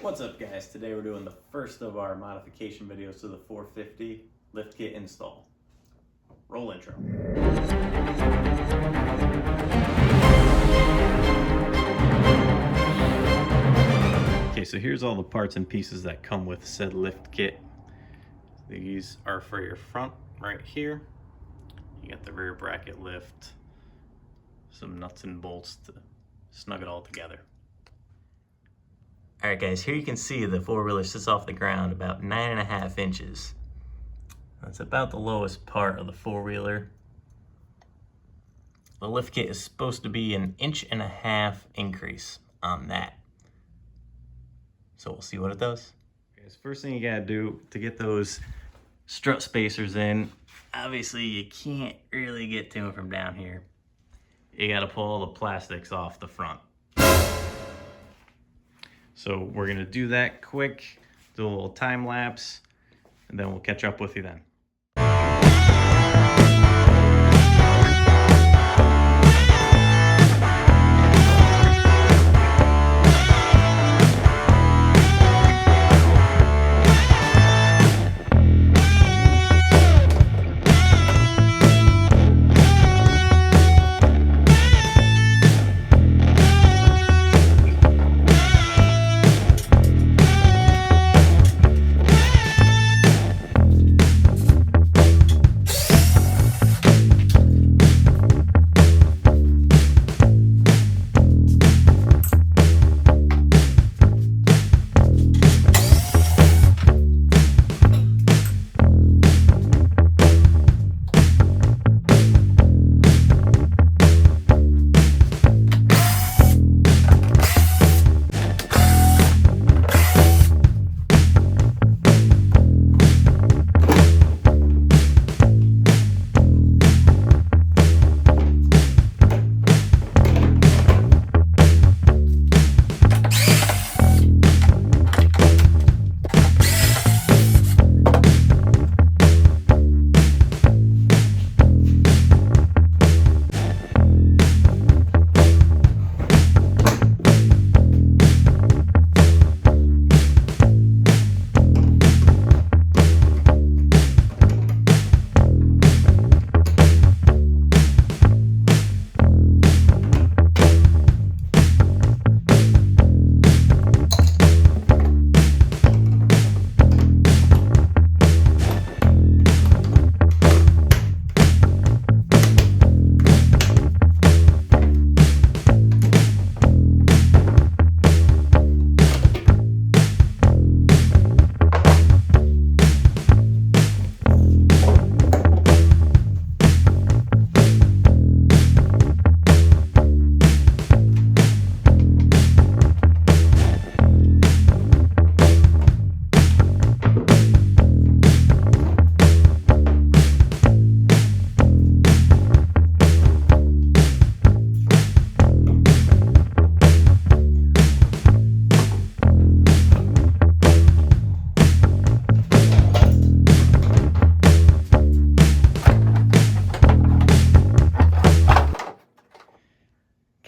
What's up guys? Today we're doing the first of our modification videos to the 450 lift kit install. Roll intro. Okay, so here's all the parts and pieces that come with said lift kit. These are for your front right here. You got the rear bracket lift, some nuts and bolts to snug it all together. Alright guys, here you can see the four-wheeler sits off the ground about 9.5 inches. That's about the lowest part of the four-wheeler. The lift kit is supposed to be 1.5 inches increase on that. So we'll see what it does. Okay, so first thing you gotta do to get those strut spacers in, obviously you can't really get to them from down here. You gotta pull all the plastics off the front. So we're gonna do that quick, do a little time lapse, and then we'll catch up with you then.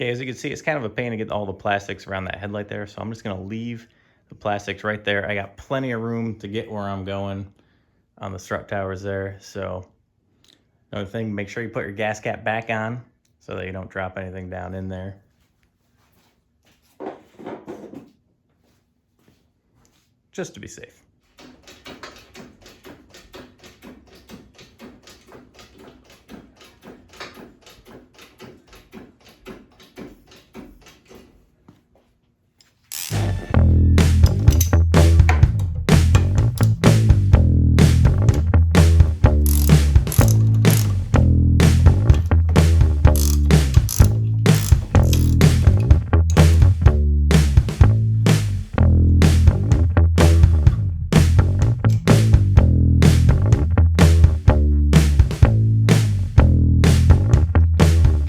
Okay, as you can see, it's kind of a pain to get all the plastics around that headlight there, so I'm just gonna leave the plastics right there. I got plenty of room to get where I'm going on the strut towers there. So another thing, make sure you put your gas cap back on so that you don't drop anything down in there. Just to be safe.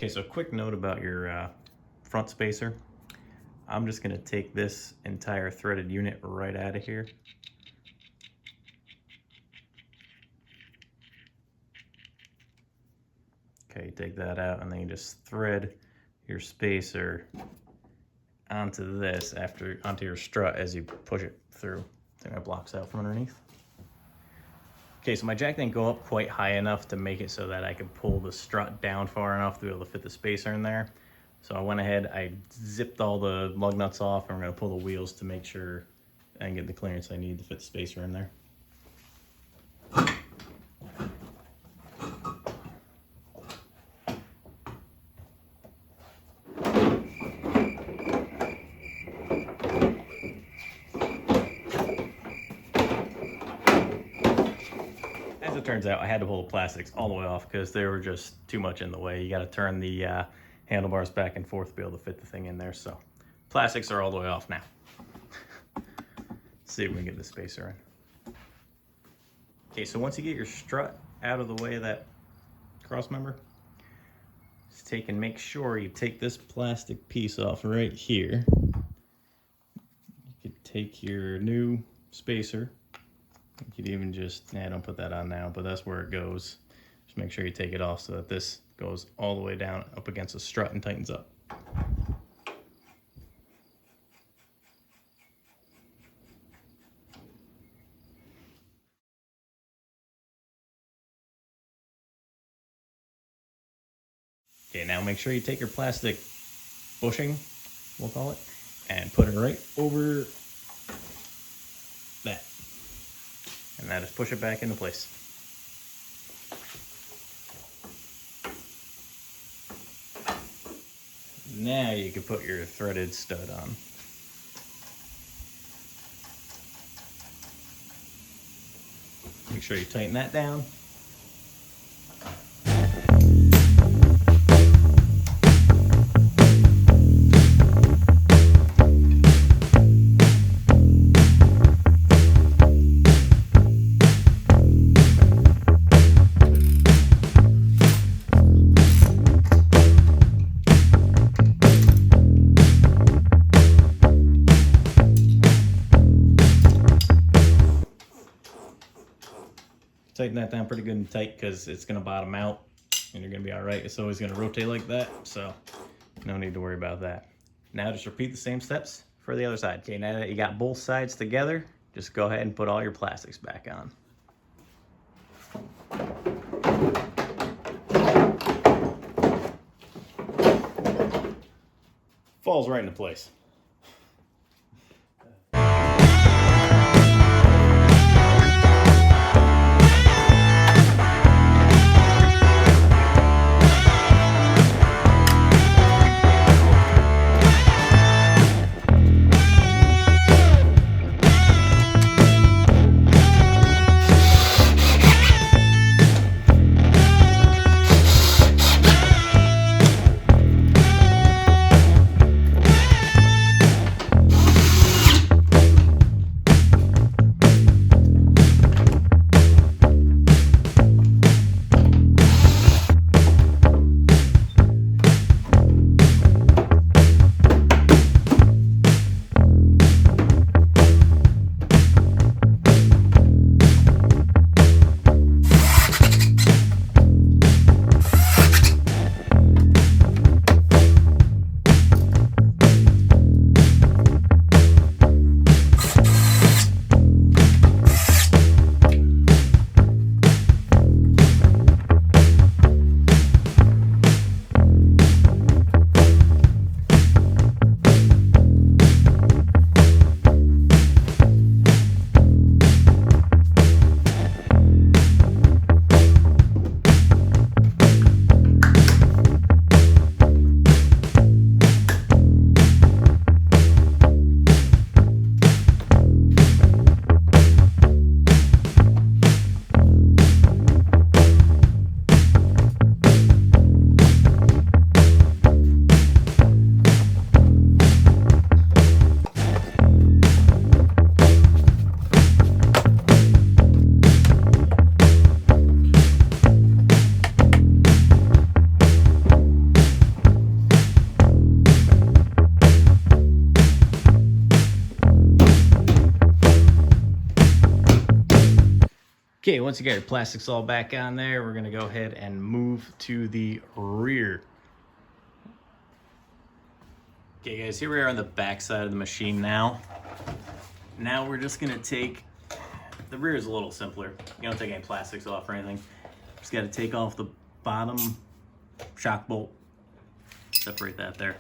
So quick note about your front spacer. I'm just gonna take this entire threaded unit right out of here. Okay, take that out and then you just thread your spacer onto this onto your strut as you push it through. I think that blocks out from underneath. Okay, so my jack didn't go up quite high enough to make it so that I could pull the strut down far enough to be able to fit the spacer in there. So I went ahead, I zipped all the lug nuts off, and we're gonna pull the wheels to make sure I can get the clearance I need to fit the spacer in there. As it turns out, I had to pull the plastics all the way off because they were just too much in the way. You got to turn the handlebars back and forth to be able to fit the thing in there. So plastics are all the way off now. Let's see if we can get the spacer in. Okay, so once you get your strut out of the way of that cross member, just take and make sure you take this plastic piece off right here. You could take your new spacer. You could even just, don't put that on now, but that's where it goes. Just make sure you take it off so that this goes all the way down up against the strut and tightens up. Okay, now make sure you take your plastic bushing, we'll call it, and put it right over that. And now just push it back into place. Now you can put your threaded stud on. Make sure you tighten that down. Tighten that down pretty good and tight because it's going to bottom out and you're going to be all right. It's always going to rotate like that, so no need to worry about that. Now just repeat the same steps for the other side. Okay, now that you got both sides together, just go ahead and put all your plastics back on. Falls right into place. Okay, once you got your plastics all back on there, we're gonna go ahead and move to the rear. Okay guys, here we are on the back side of the machine now. Now we're just gonna take, the rear is a little simpler. You don't take any plastics off or anything. Just gotta take off the bottom shock bolt, separate that there.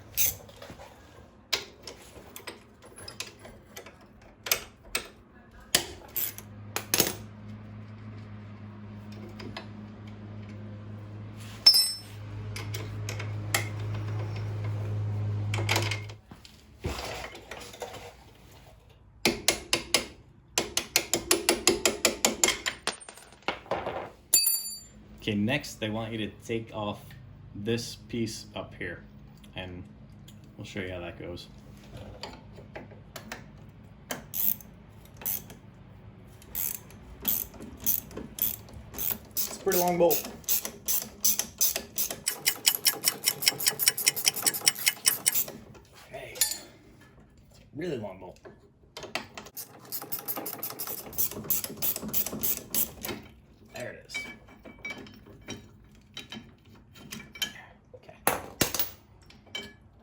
Okay, next they want you to take off this piece up here, and we'll show you how that goes. It's a pretty long bolt. Okay, it's a really long bolt. There it is.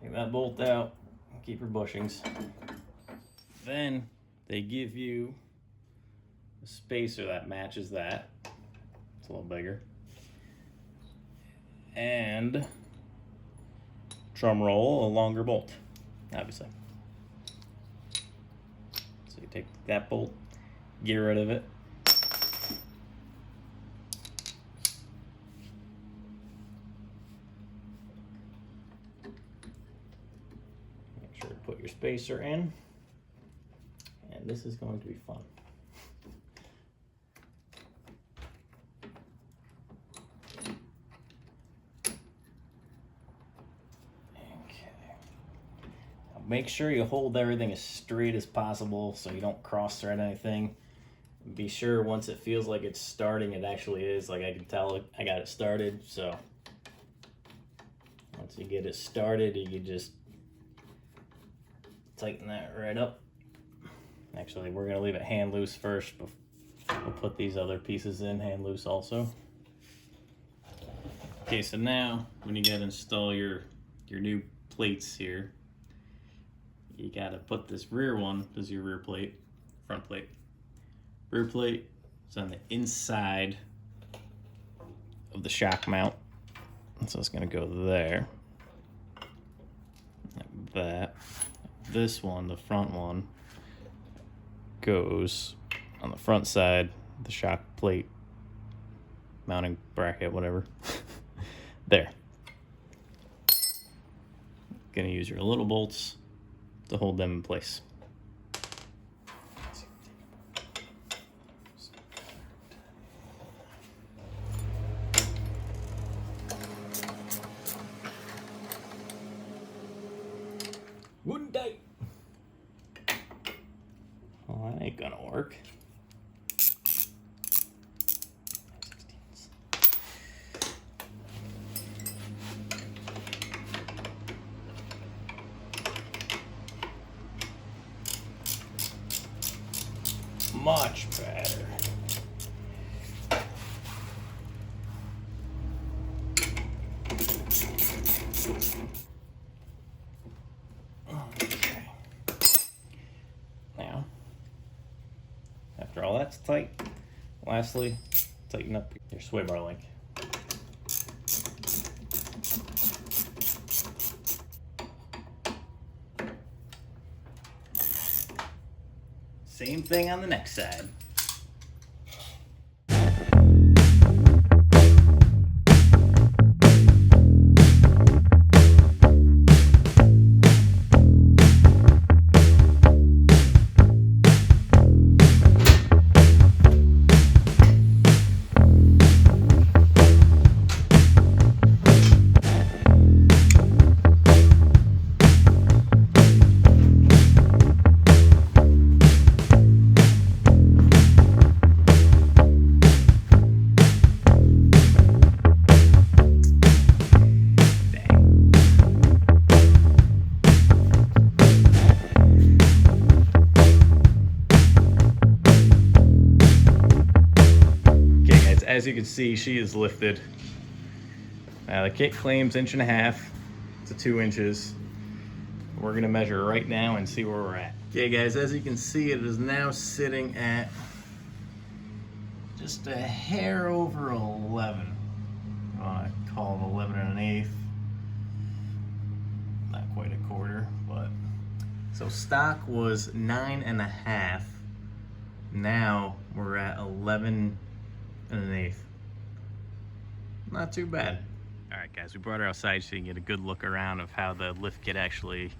Take that bolt out, keep your bushings. Then they give you a spacer that matches that. It's a little bigger. And, drum roll, a longer bolt, obviously. So you take that bolt, get rid of it. Put your spacer in, and this is going to be fun. Okay. Now make sure you hold everything as straight as possible so you don't cross thread anything. Be sure once it feels like it's starting, it actually is. Like I can tell I got it started, so once you get it started, you can just tighten that right up. Actually, we're gonna leave it hand loose first, but we'll put these other pieces in hand loose also. Okay, so now when you gotta install your new plates here, you gotta put this rear one, this is your rear plate, front plate. Rear plate is on the inside of the shock mount. So it's gonna go there, like that. This one, the front one, goes on the front side, the shock plate, mounting bracket, whatever. There. Gonna use your little bolts to hold them in place. Wouldn't die. Well, that ain't gonna work. Much better. After all that's tight, lastly, tighten up your sway bar link. Same thing on the next side. As you can see, she is lifted. Now the kit claims 1.5 inches to 2 inches. We're gonna measure right now and see where we're at. Okay guys, as you can see, it is now sitting at just a hair over 11. I call it 11 1/8. Not quite a quarter, but. So stock was 9 1/2. Now we're at 11 1/8. Not too bad. All right guys, we brought her outside so you can get a good look around of how the lift kit actually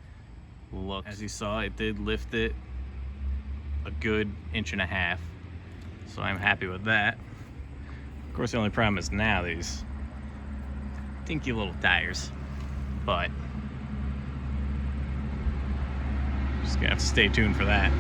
looks. As you saw, it did lift it a good 1 1/2. So I'm happy with that. Of course, the only problem is now these dinky little tires, but just gonna have to stay tuned for that.